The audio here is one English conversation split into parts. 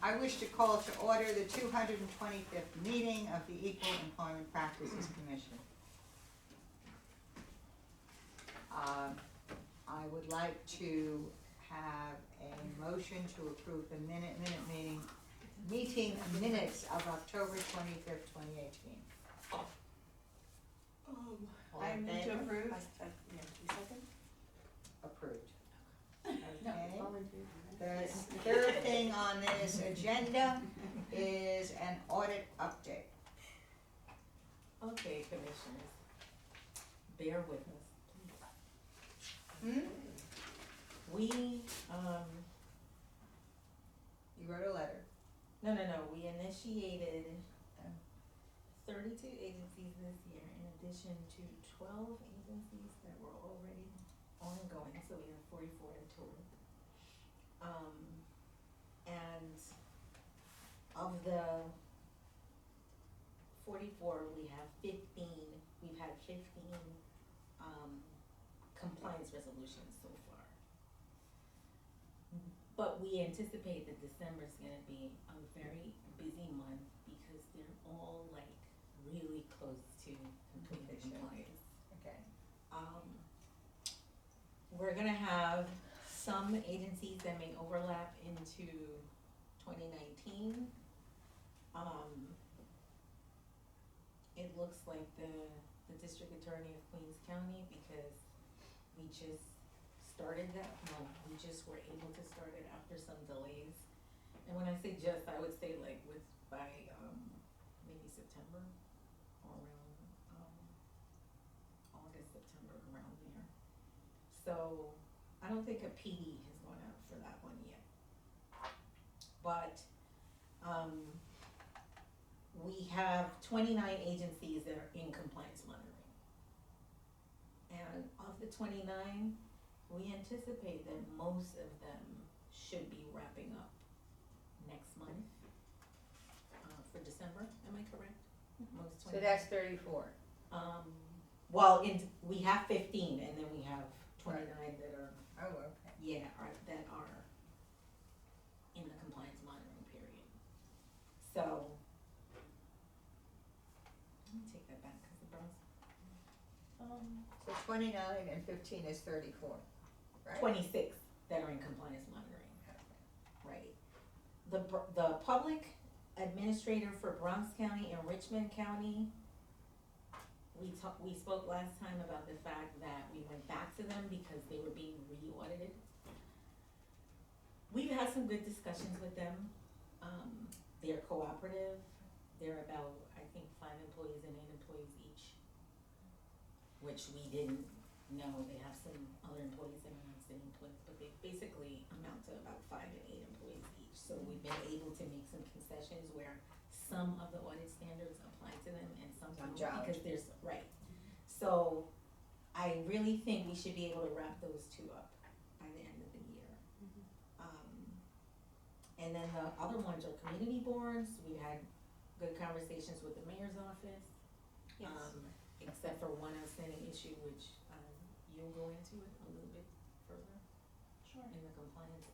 I wish to call to order the 225th meeting of the Equal Employment Practices Commission. I would like to have a motion to approve the meeting minutes of October 25th, 2018. All I in move to favor? approve. Yeah, 2 seconds? Approved. No, Okay. volunteer. The third thing on this agenda is an audit update. Okay, commissioners, bear with us, Hmm? please. We, You wrote a letter. no, we initiated 32 agencies this year in addition to 12 agencies that were already ongoing, so we have 44 in total. And of the 44, we've had 15, compliance resolutions so far. But we anticipate that December's gonna be a very busy month because they're all like really close to completed compliance. Okay. We're gonna have some agencies that may overlap into 2019. It looks like the district attorney of Queens County, because we just started that, we just were able to start it after some delays. And when I say just, I would say like by maybe September or around August, September, around there. So I don't think a PD has gone out for that one yet. But we have 29 agencies that are in compliance monitoring. And of the 29, we anticipate that most of them should be wrapping up next month for December, am I correct? Most 29. So that's 34. Well, we have 15 and then we have 29 that are, Oh, okay. that are in the compliance monitoring period. So, let me take that back, cause the Bronx, So 29 and 15 is 34, right? 26 that are in compliance monitoring, right? The public administrator for Bronx County and Richmond County, we spoke last time about the fact that we went back to them because they were being re-audited. We've had some good discussions with them. They're cooperative. They're about, I think, 5 employees and 8 employees each, which we didn't know. They have some other employees that are not city employees, but they basically amount to about 5 and 8 employees each. So we've been able to make some concessions where some of the audit standards apply to them and some don't, because there's, right. So I really think we should be able to wrap those two up by the end of the year. And then the other ones are community boards. We had good conversations with the mayor's office. Yes. Except for one outstanding issue, which you'll go into it a little bit further Sure. in the compliance,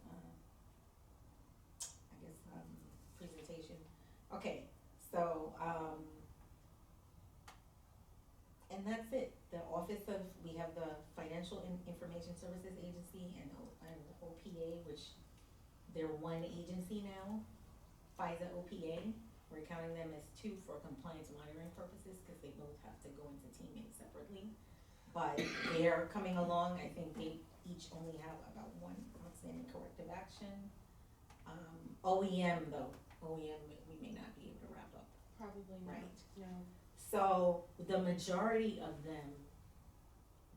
presentation. Okay, so, and that's it. The office of, we have the Financial Information Services Agency and OPA, which they're one agency now, FISA OPA. We're counting them as 2 for compliance monitoring purposes, because they both have to go into teammates separately. But they're coming along. I think they each only have about 1 outstanding corrective action. OEM though, we may not be able to wrap up. Probably not. Right. No. So the majority of them,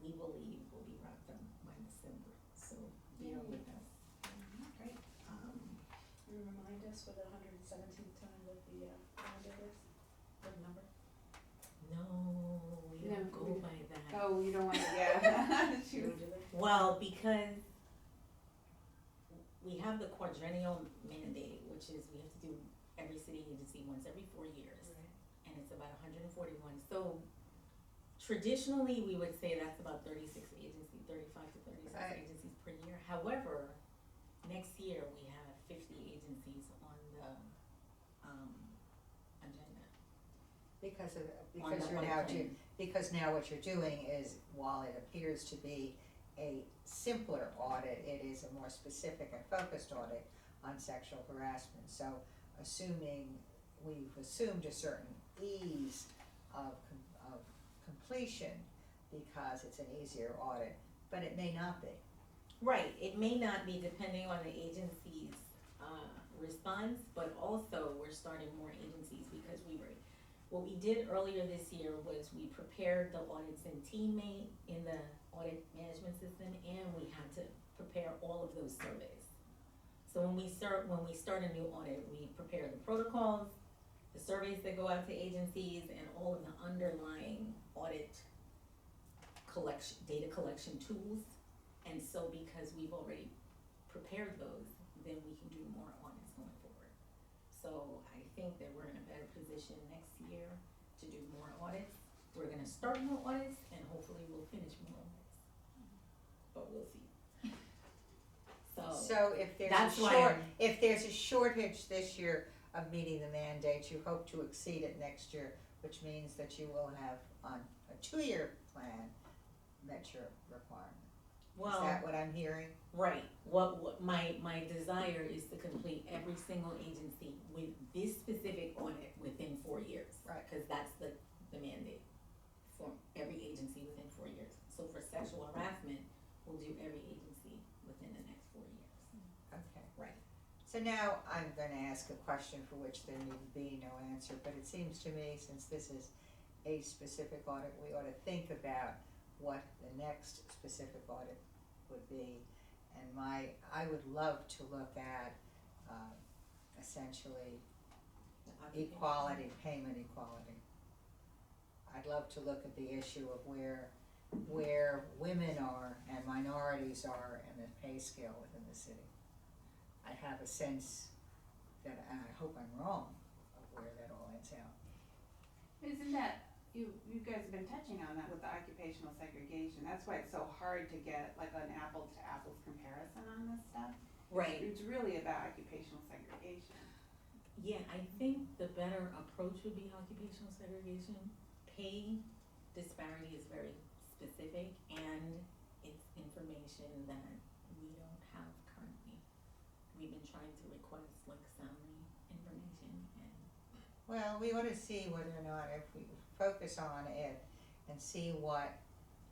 we believe, will be wrapped up by December. So bear with us. Great. You remind us for the 117th time what the calendar is, what number? No, we No, don't go we- by that. Oh, you don't want to, yeah. Shoot. Well, because we have the quadrennial mandate, which is we have to do every city agency once every 4 years. Right. And it's about 141. So traditionally, we would say that's about 35 to 36 Right. agencies per year. However, next year we have 50 agencies on the Because of, On because the you're audit now plan. because now what you're doing is, while it appears to be a simpler audit, it is a more specific and focused audit on sexual harassment. So we've assumed a certain ease of completion because it's an easier audit, but it may not be. Right, it may not be depending on the agency's, response, but also we're starting more agencies because what we did earlier this year was we prepared the audits in Teammate in the audit management system, and we had to prepare all of those surveys. So when we start a new audit, we prepare the protocols, the surveys that go out to agencies, and all of the underlying audit data collection tools. And so because we've already prepared those, then we can do more audits going forward. So I think that we're in a better position next year to do more audits. We're gonna start more audits and hopefully we'll finish more audits. But we'll see. So if that's why if there's a shortage this year of meeting the mandate, you hope to exceed it next year, which means that you will have on a 2-year plan met your requirement. well, Is that what I'm hearing? right, what my desire is to complete every single agency with this specific audit within 4 years. Right. Cause that's the mandate for every agency within 4 years. So for sexual harassment, we'll do every agency within the next 4 years. Okay. Right. So now I'm gonna ask a question for which there need be no answer, but it seems to me, since this is a specific audit, we ought to think about what the next specific audit would be. And I would love to look at, essentially The occupation. equality, payment equality. I'd love to look at the issue of where women are and minorities are in the pay scale within the city. I have a sense that, and I hope I'm wrong, of where that all ends out. Isn't that, you guys have been touching on that with the occupational segregation, that's why it's so hard to get like an apples to apples comparison on this stuff. Right. It's really about occupational segregation. Yeah, I think the better approach would be occupational segregation. Pay disparity is very specific and it's information that we don't have currently. We've been trying to request like salary information and Well, we ought to see whether or not, if we focus on it and see what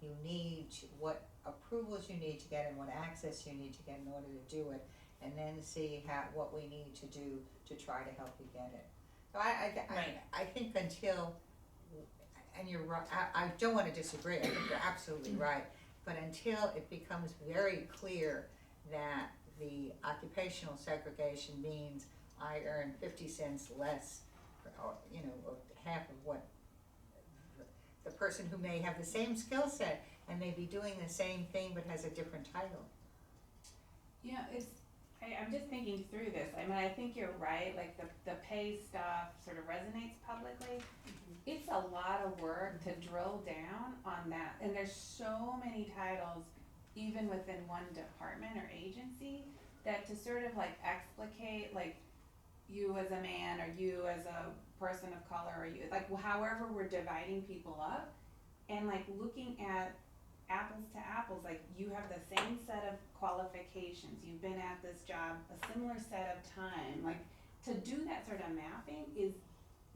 you need, what approvals you need to get and what access you need to get in order to do it, and then see what we need to do to try to help you get it. So Right. I think until, and you're right, I don't wanna disagree, I think you're absolutely right, but until it becomes very clear that the occupational segregation means I earn 50 cents less, or, or half of what the person who may have the same skill set and may be doing the same thing but has a different title. Yeah, I'm just thinking through this, I mean, I think you're right, like the pay stuff sort of resonates publicly. It's a lot of work to drill down on that, and there's so many titles, even within one department or agency, that to sort of like explicate, like, you as a man, or you as a person of color, or you, like, however we're dividing people up, and like looking at apples to apples, like you have the same set of qualifications, you've been at this job a similar set of time, like to do that sort of mapping is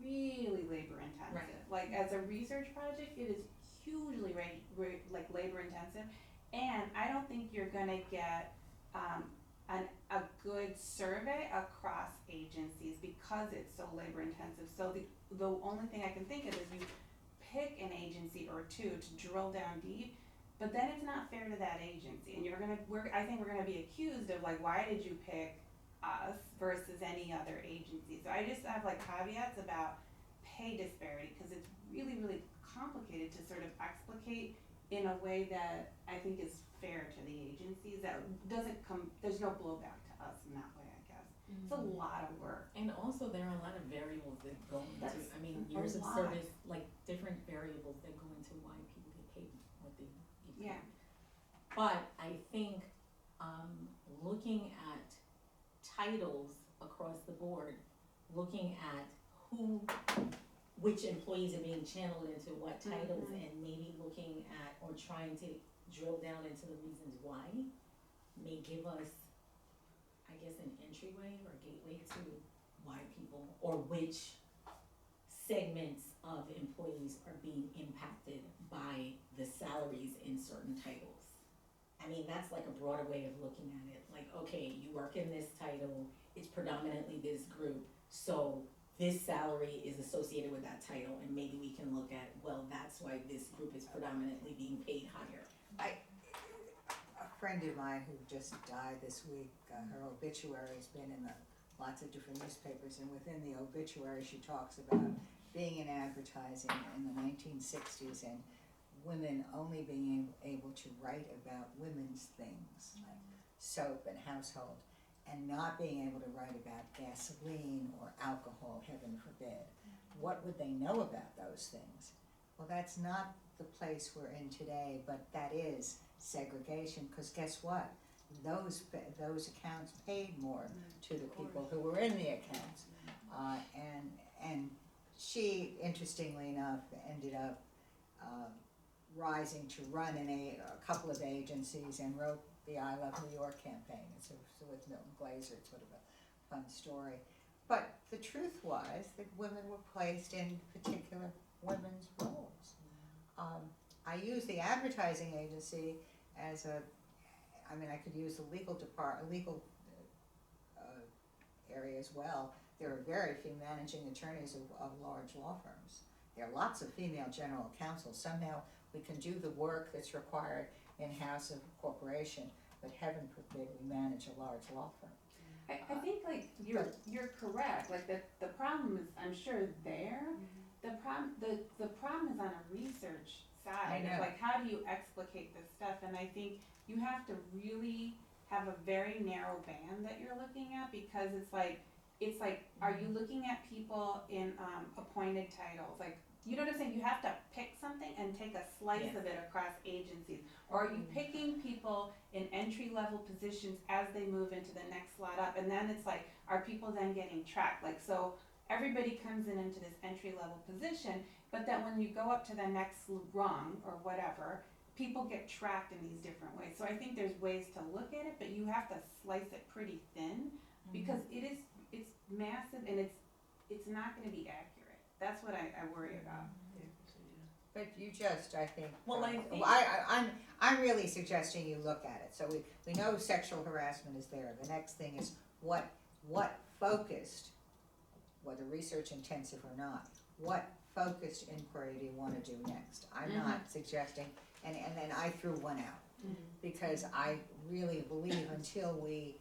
really labor intensive. Right. Like as a research project, it is hugely like labor intensive, and I don't think you're gonna get a good survey across agencies because it's so labor intensive. So the only thing I can think of is you pick an agency or two to drill down deep, but then it's not fair to that agency, and I think we're gonna be accused of like, why did you pick us versus any other agency? So I just have like caveats about pay disparity, cause it's really, really complicated to sort of explicate in a way that I think is fair to the agencies, that there's no blowback to us in that way, I guess. It's a lot of work. and also there are a lot of variables that go into, That's I mean, a years of lot. service, like different variables that go into why people get paid what they get paid. Yeah. But I think, looking at titles across the board, looking at who which employees are being channeled into what titles, Mhm. and maybe looking at or trying to drill down into the reasons why may give us, I guess, an entryway or gateway to why people, or which segments of employees are being impacted by the salaries in certain titles. I mean, that's like a broader way of looking at it, like, okay, you work in this title, it's predominantly this group, so this salary is associated with that title, and maybe we can look at, well, that's why this group is predominantly being paid higher. A friend of mine who just died this week, her obituary has been in lots of different newspapers, and within the obituary, she talks about being in advertising in the 1960s and women only being able to write about women's things, like soap and household, and not being able to write about gasoline or alcohol, heaven forbid. What would they know about those things? Well, that's not the place we're in today, but that is segregation, because guess what? Those accounts paid more to the people who were in the accounts. And she, interestingly enough, ended up rising to run in a couple of agencies and wrote the I Love New York campaign. It's with Milton Glaser. It's sort of a fun story. But the truth was that women were placed in particular women's roles. I use the advertising agency as I could use the legal area as well. There are very few managing attorneys of large law firms. There are lots of female general counsels. Somehow we can do the work that's required in-house of a corporation, but heaven forbid we manage a large law firm. I think like you're correct, like the problem is, I'm sure there, the problem is on a research side, I know. of like how do you explicate this stuff, and I think you have to really have a very narrow band that you're looking at, because it's like, are you looking at people in appointed titles, like, you know what I'm saying, you have to pick something and take a slice Yes. of it across agencies, or are you picking people in entry-level positions as they move into the next slot up, and then it's like, are people then getting tracked, like, so everybody comes into this entry-level position, but then when you go up to the next rung, or whatever, people get tracked in these different ways, so I think there's ways to look at it, but you have to slice it pretty thin, because it's massive, and it's not gonna be accurate, that's what I worry about. But you just, I think. Well, I think- I'm really suggesting you look at it. So we know sexual harassment is there. The next thing is what focused, whether research intensive or not, what focused inquiry do you wanna do next? I'm not suggesting, and then I threw one out. Because I really believe until we,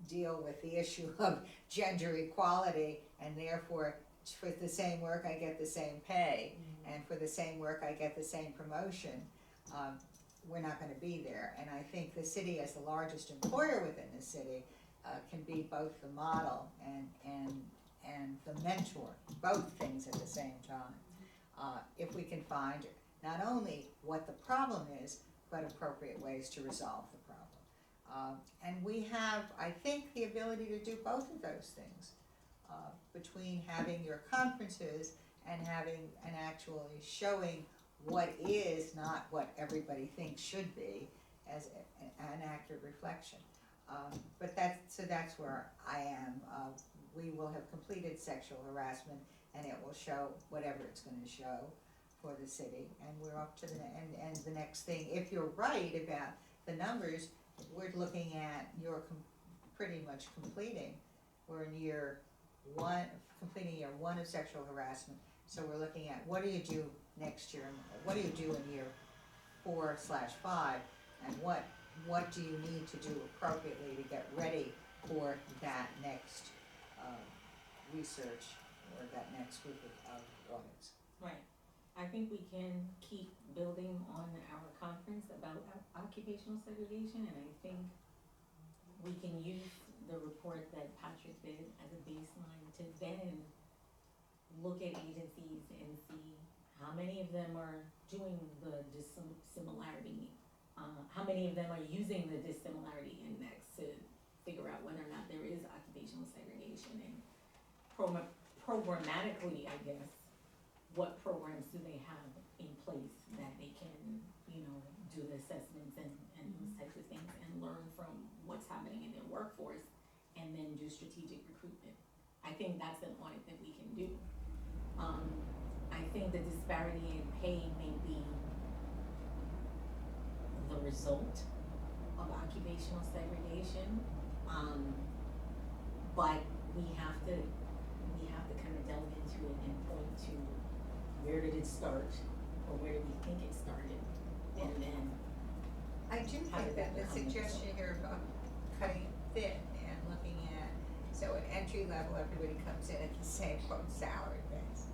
deal with the issue of gender equality, and therefore for the same work I get the same pay, and for the same work I get the same promotion, we're not gonna be there. And I think the city, as the largest employer within the city, can be both the model and the mentor, both things at the same time. If we can find not only what the problem is, but appropriate ways to resolve the problem. And we have, I think, the ability to do both of those things, between having your conferences and having and actually showing what is, not what everybody thinks should be, as an accurate reflection. But that's where I am. We will have completed sexual harassment, and it will show whatever it's gonna show for the city, and we're up to and the next thing, if you're right about the numbers, we're looking at, pretty much completing, we're in year one, completing year one of sexual harassment, so we're looking at what do you do next year, and what do you do in year 4/5, and what do you need to do appropriately to get ready for that next, research, or that next group of audits. Right. I think we can keep building on our conference about occupational segregation, and I think we can use the report that Patrick did as a baseline to then look at agencies and see how many of them are doing the dissimilarity, how many of them are using the dissimilarity index to figure out whether or not there is occupational segregation, and program programmatically, I guess, what programs do they have in place that they can, do the assessments and those types of things and learn from what's happening in their workforce and then do strategic recruitment. I think that's an audit that we can do. I think the disparity in pay may be the result of occupational segregation. But we have to kind of delve into it and point to where did it start or where do we think it started, and then I do How think did that that the become suggestion here about cutting it thin and looking at, so at entry level, everybody comes in at the same quote salary base.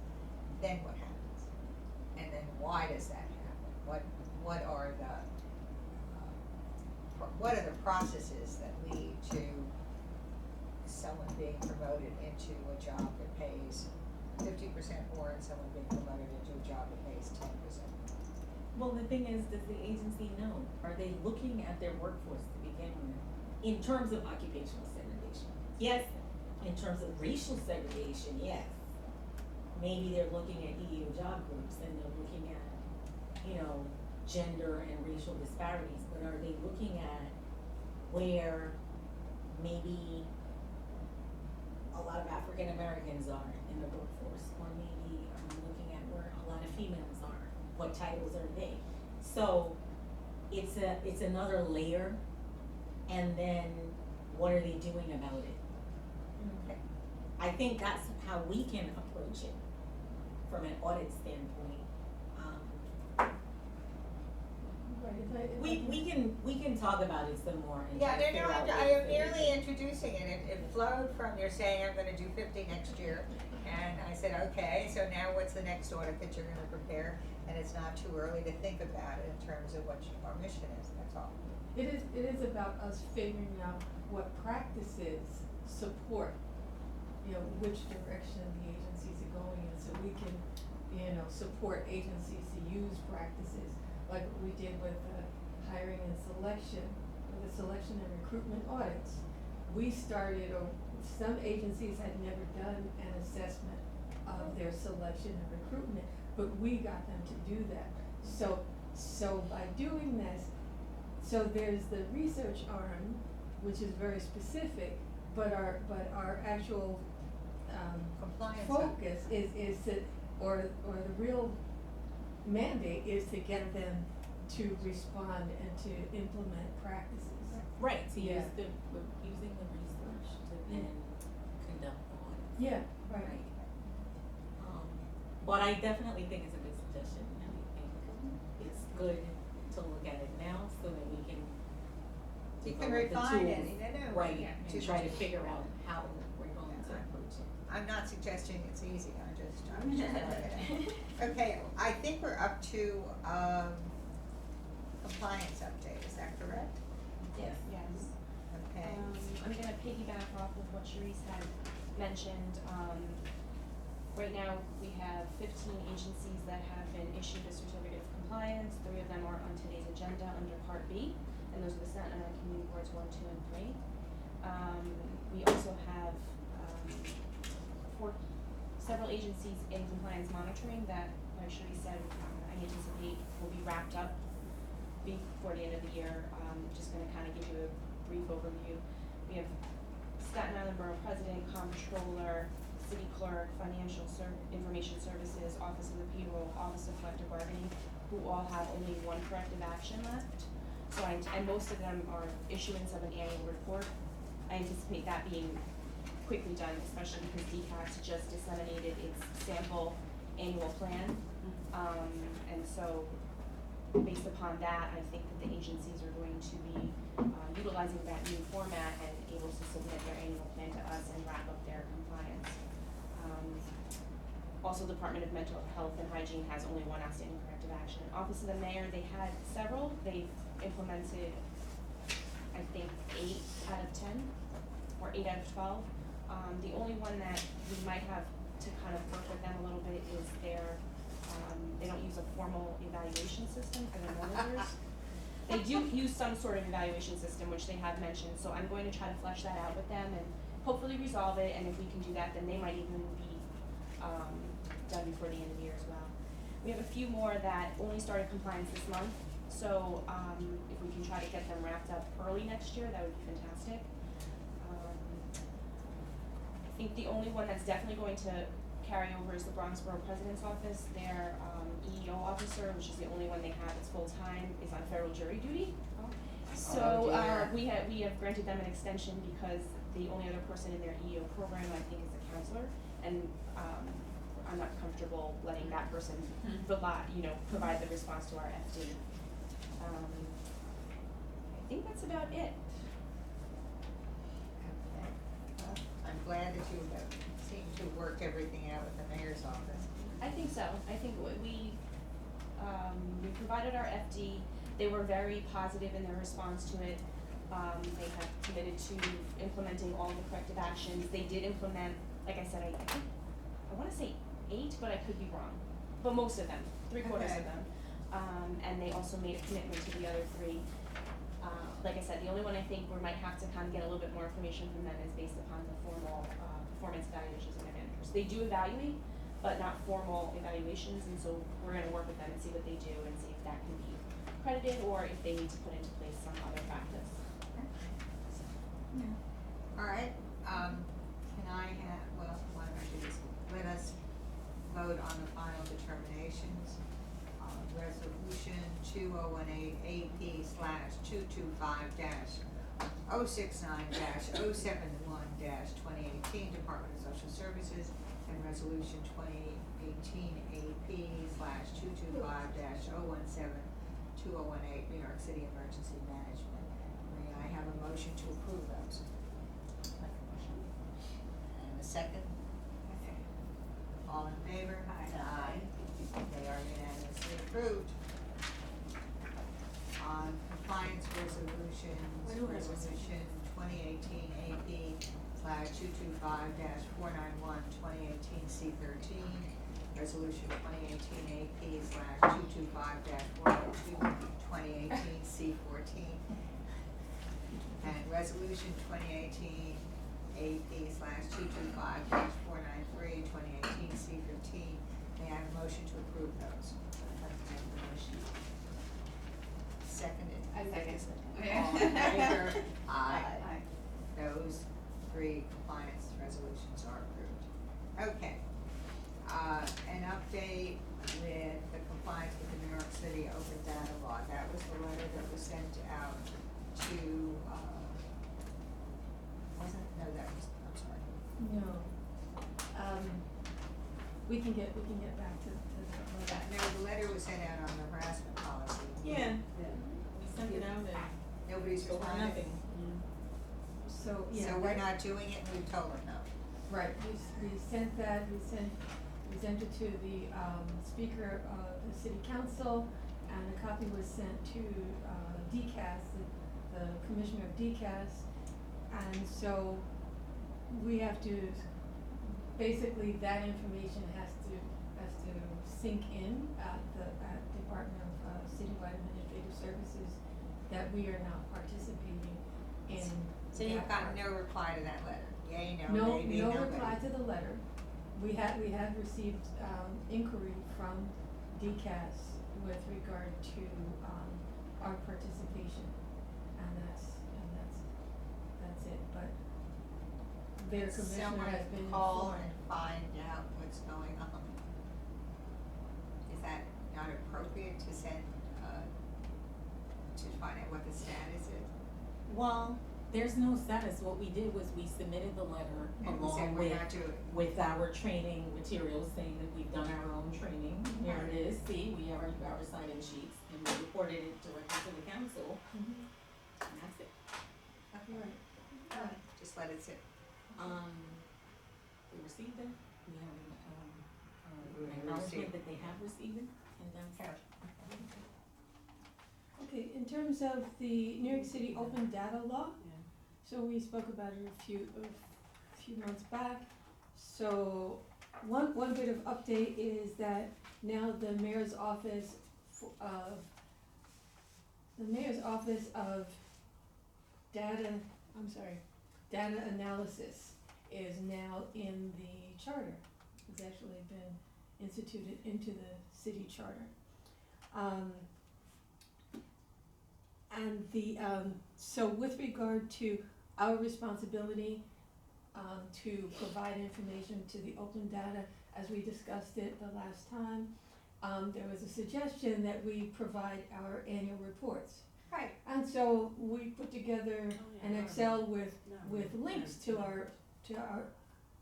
Then what happens? And then why does that happen? What are the processes that lead to someone being promoted into a job that pays 50% more and someone being promoted into a job that pays 10% more? well, the thing is, does the agency know? Are they looking at their workforce to begin with? In terms of occupational segregation, yes. In terms of racial segregation, yes. Maybe they're looking at EEO job groups and they're looking at, gender and racial disparities, but are they looking at where maybe a lot of African Americans are in the workforce, or maybe are we looking at where a lot of females are? What titles are they? So it's another layer, and then what are they doing about it? Okay. I think that's how we can approach it from an audit standpoint. Right, We can talk about it some more and Yeah, try to figure out I ways am that we merely can- introducing it. It flowed from your saying I'm gonna do 50 next year. And I said, okay, so now what's the next audit that you're gonna prepare? And it's not too early to think about it in terms of what our mission is, that's all. It is about us figuring out what practices support, which direction the agencies are going in, so we can, support agencies to use practices, like what we did with hiring and selection, with the selection and recruitment audits. We started, or some agencies had never done an assessment of their selection and recruitment, but we got them to do that. So by doing this, so there's the research arm, which is very specific, but our actual Compliance. focus is to, or the real mandate is to get them to respond and to implement practices. Right, to Yeah. we're using the research to then conduct the audit. Yeah, right. Right. But I definitely think it's a good suggestion, and I think it's good to look at it now so that we can You can develop the refine it, tools, right, Yeah. and try to figure out how we're going to approach it. I'm not suggesting it's easy, I'm just throwing it out. Okay, I think we're up to, compliance update, is that correct? Yes. Yes. Okay. I'm gonna piggyback off of what Sharice had mentioned. Right now, we have 15 agencies that have been issued a certificate of compliance. 3 of them are on today's agenda under Part B, and those are the Staten Island Community Boards 1, 2, and 3. We also have several agencies in compliance monitoring that, like Sharice said, I anticipate will be wrapped up before the end of the year. Just gonna kind of give you a brief overview. We have Staten Island Borough President, Comptroller, City Clerk, Information Services, Office of the Payroll, Office of Collective Bargaining, who all have only one corrective action left. So and most of them are issuance of an annual report. I anticipate that being quickly done, especially because DCAS just disseminated its sample annual plan. And so based upon that, I think that the agencies are going to be utilizing that new format and able to submit their annual plan to us and wrap up their compliance. Also, Department of Mental Health and Hygiene has only one outstanding corrective action. Office of the Mayor, they had several. They've implemented, I think, 8 out of 10 or 8 out of 12. The only one that we might have to kind of work with them a little bit is they don't use a formal evaluation system for their monitors. They do use some sort of evaluation system, which they have mentioned, so I'm going to try to flesh that out with them and hopefully resolve it, and if we can do that, then they might even be done before the end of the year as well. We have a few more that only started compliance this month, so, if we can try to get them wrapped up early next year, that would be fantastic. I think the only one that's definitely going to carry over is the Bronxborough President's Office. Their, EEO officer, which is the only one they have that's full-time, is on federal jury duty. So, dear. we have granted them an extension because the only other person in their EEO program, I think, is the counselor, and, I'm not comfortable letting that person provide the response to our FD. I think that's about it. Okay. Well, I'm glad that you have seemed to have worked everything out with the mayor's office. I think so. I think we provided our FD. They were very positive in their response to it. They have committed to implementing all the corrective actions. They did implement, like I said, I think, I wanna say 8, but I could be wrong. But most of them, 3/4 Okay. of them. And they also made a commitment to the other 3. Like I said, the only one I think we might have to kind of get a little bit more information from them is based upon the formal, performance evaluations of their managers. They do evaluate, but not formal evaluations, and so we're gonna work with them and see what they do and see if that can be credited or if they need to put into place some other practice. All right, can I have, well, why don't I do this? Let us vote on the final determinations. Resolution 2018 AP/069-071-2018, Department of Social Services, and Resolution 2018 AP/225-017-2018, New York City Emergency Management. May I have a motion to approve those? And a second? All in favor? Aye. They are unanimously approved. On compliance resolutions, resolution 2018 AP/225-491-2018 C13, resolution 2018 AP/225-492-2018 C14, and resolution 2018 AP/225-493-2018 C15. May I have a motion to approve those? I'd like to make the motion. Seconded. I second. All in favor? Aye. Those 3 compliance resolutions are approved. Okay. An update with the compliance with the New York City open data law. That was the letter that was sent out to, that was, I'm sorry. No. We can get back to that. No, the letter was sent out on the harassment policy. Yeah, we sent it out and Nobody's over responded. nothing. So, yeah. So we're that- not doing it, and we told them no. Right, we sent that, we sent it to the, speaker of the city council, and a copy was sent to, DCAS, the commissioner of DCAS. And so we have to, basically that information has to sink in at Department of Citywide Administrative Services, that we are not participating in. So you've that gotten part. no reply to that letter? Yay, no, maybe, No nobody? reply to the letter. We have received, inquiry from DCAS with regard to, our participation, and that's it, but their commissioner has been Someone call informed. and find out what's going on. Is that not appropriate to send, to find out what the status is? Well, there's no status. What we did was we submitted the letter And we said along we're with, not doing. with our training materials saying that we've done our own training. Here it is, see, we have our sign-in sheets, and we reported it directly to the council, Mhm. and that's it. Right. Just let it sit. We received it, we have, We an received acknowledgement it. that they have received it, and that's. Okay, in terms of the New York City open data law, Yeah. so we spoke about it a few months back. So one bit of update is that now the mayor's office of data analysis is now in the charter. It's actually been instituted into the city charter. And so with regard to our responsibility, to provide information to the open data, as we discussed it the last time, there was a suggestion that we provide our annual reports. Right. And so we put together an Excel with links to our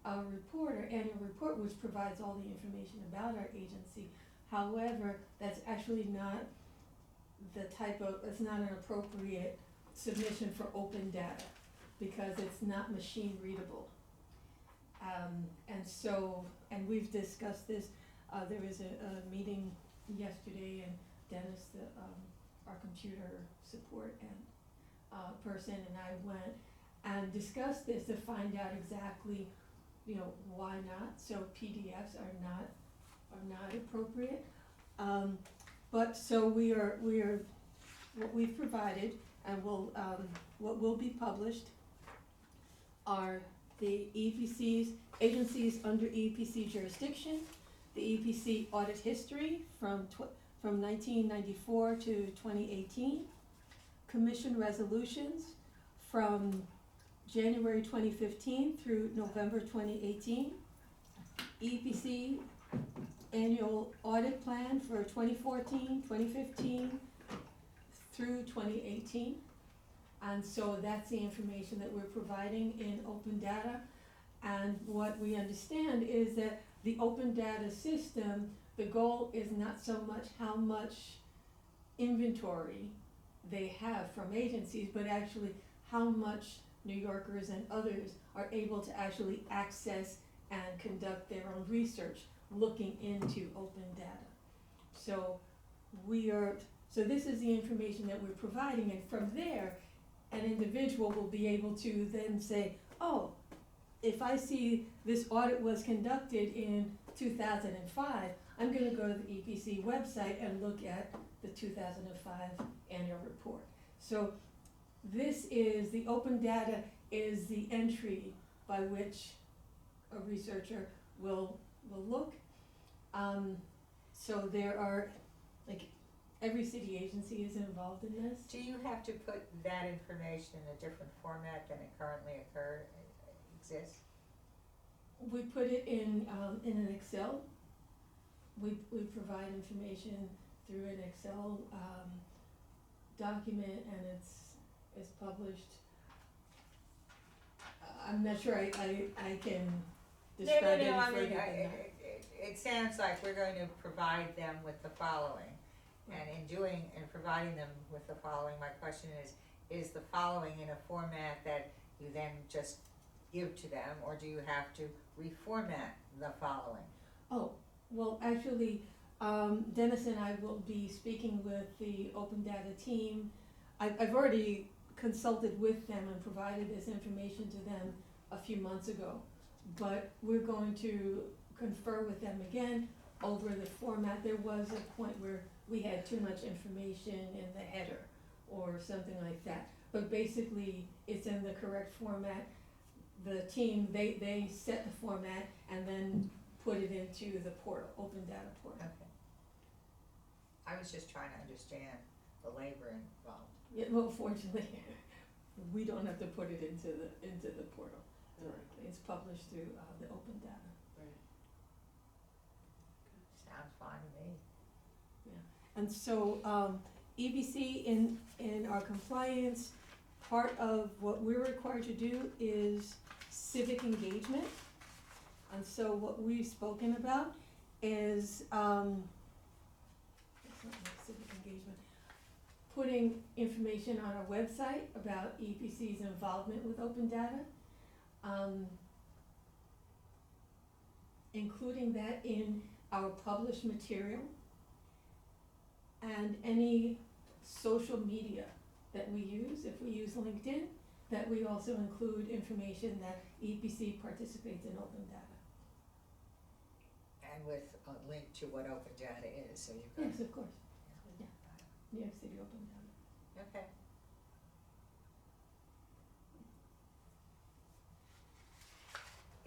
report, our annual report, which provides all the information about our agency. However, that's actually not it's not an appropriate submission for open data, because it's not machine readable. And we've discussed this, there was a meeting yesterday, and Dennis, our computer support and person, and I went and discussed this to find out exactly, why not. So PDFs are not appropriate. But so we are what we've provided, and what will be published are the EPC's agencies under EPC jurisdiction, the EPC audit history from 1994 to 2018, commission resolutions from January 2015 through November 2018, EPC annual audit plan for 2014, 2015 through 2018. And so that's the information that we're providing in open data. And what we understand is that the open data system, the goal is not so much how much inventory they have from agencies, but actually how much New Yorkers and others are able to actually access and conduct their own research looking into open data. So this is the information that we're providing, and from there, an individual will be able to then say, oh, if I see this audit was conducted in 2005, I'm gonna go to the EPC website and look at the 2005 annual report. So the open data is the entry by which a researcher will look. So there are, every city agency is involved in this. Do you have to put that information in a different format than it currently exists? We put it in an Excel. We provide information through an Excel document, and it's published. I'm not sure I can describe it any further than that. It sounds like we're going to provide them with the following. And in providing them with the following, my question is the following in a format that you then just give to them, or do you have to reformat the following? Oh, well, actually, Dennis and I will be speaking with the open data team. I've already consulted with them and provided this information to them a few months ago, but we're going to confer with them again over the format. There was a point where we had too much information in the header or something like that, but basically it's in the correct format. The team, they set the format and then put it into the portal, open data portal. Okay. I was just trying to understand the labor involved. Yeah, well, fortunately, we don't have to put it into the portal directly. It's published through the open data. Sounds fine to me. And so EBC in our compliance, part of what we're required to do is civic engagement. And so what we've spoken about is civic engagement, putting information on our website about EPC's involvement with open data, including that in our published material, and any social media that we use. If we use LinkedIn, that we also include information that EPC participates in open data. And with a link to what open data is, so you've got. Yes, of course. Yeah. New York City open data. Okay.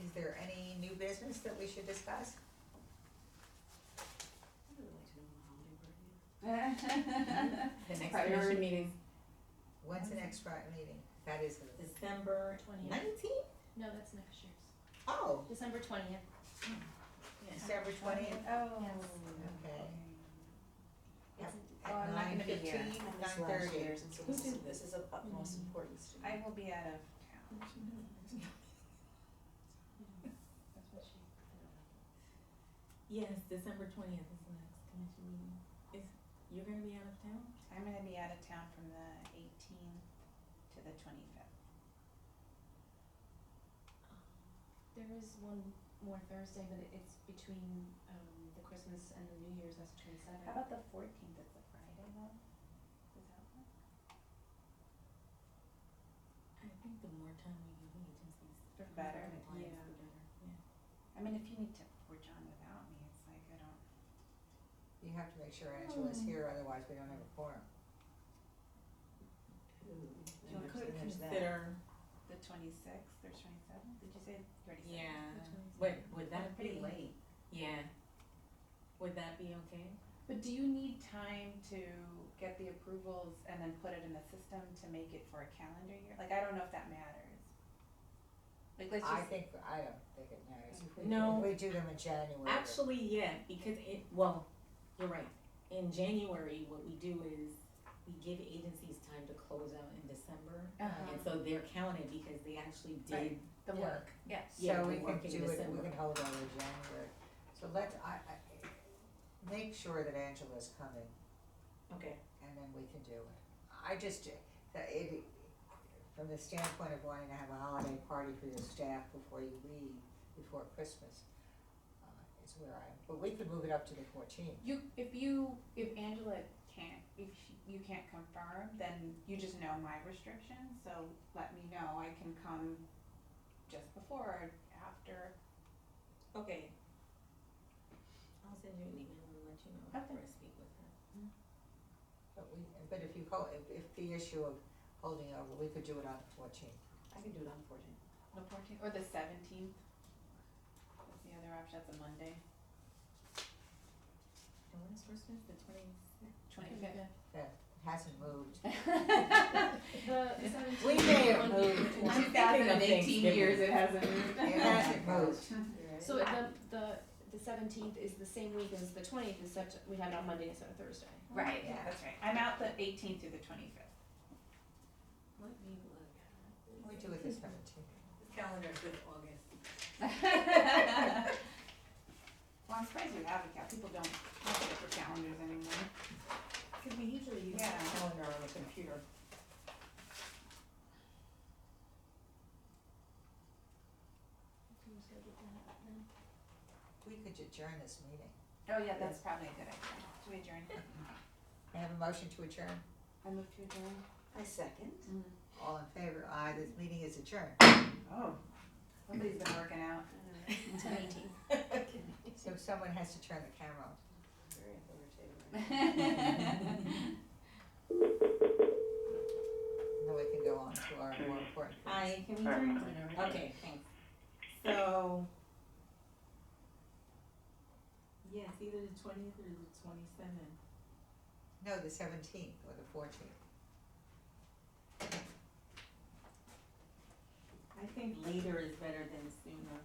Is there any new new business that we should discuss? I would like to know when the holiday party is. The next Priority. commission meeting When's the next meeting? That is, is December 20th. 19th? No, that's next year's. oh, December 20th. December 20th, Oh. okay. It's Oh, I'm not gonna be here. 9:30. Who did this? is of utmost importance to me. I will be out of town. That's what she. Yes, December 20th is the next commission meeting. You're gonna be out of town? I'm gonna be out of town from the 18th to the 25th. There is one more Thursday, but it's between the Christmas and the New Year's. That's the 27th. How about the 14th? It's a Friday though. Does that work? I think the more time we give the agencies. The better, compliance, yeah. the better, yeah. I mean, if you need to forge on without me, it's like I don't. You have to make sure Angela's here, otherwise we don't have a quorum. You could Consider, The 26th or 27th? Did you say? You already said. yeah, would that Pretty be? late. Yeah. Would that be okay? But do you need time to get the approvals and then put it in the system to make it for a calendar year? Like, I don't know if that matters. Like, let's I just, think, I don't think it matters. If we- No. If we do them in January. Actually, yeah, because you're right. In January, what we do is we give agencies time to close out in December. Uh-huh. And so they're counted because they actually did. Right. the Yeah. work, yes. Yeah, So we we can work in do it, we December. can hold on in January. So let's, make sure that Angela's coming, Okay. and then we can do it. I just, from the standpoint of wanting to have a holiday party for your staff before you leave, before Christmas, is where but we could move it up to the 14th. If Angela can't, you can't confirm, then you just know my restrictions, so let me know, I can come just before or after. Okay. I'll send you an email and let you know after Okay. I speak with her. But if you if the issue of holding over, we could do it on the 14th. I can do it on the 14th. The 14th, or the 17th. That's the other option, that's a Monday. And when is Christmas? The 26th? 25th. That hasn't moved. The 17th. We may have Monday, moved. the I'm 20th. thinking of 2018 Thanksgiving. years it hasn't moved. It hasn't moved. So the 17th is the same week as the 20th, except we have it on Monday instead of Thursday. Right, yeah, that's right. I'm out the 18th through the 25th. Let me look at We do it the 17th. the calendar says August. Well, I'm surprised you have a cal, people don't have it for calendars anymore. Cause we usually use Yeah. a calendar on the computer. We could adjourn this meeting. Oh, yeah, that's probably a good idea. Should we adjourn? I have a motion to adjourn. I move to adjourn. I second. All in favor? Aye, this meeting is adjourned. Oh, somebody's been working out. 10:18. So someone has to turn the camera on. Very authoritative. Then we can go on to our more important things. Hi, can we turn? Okay, thanks. So. Yes, either the 20th or the 27th. No, the 17th or the 14th. I think later is better than sooner.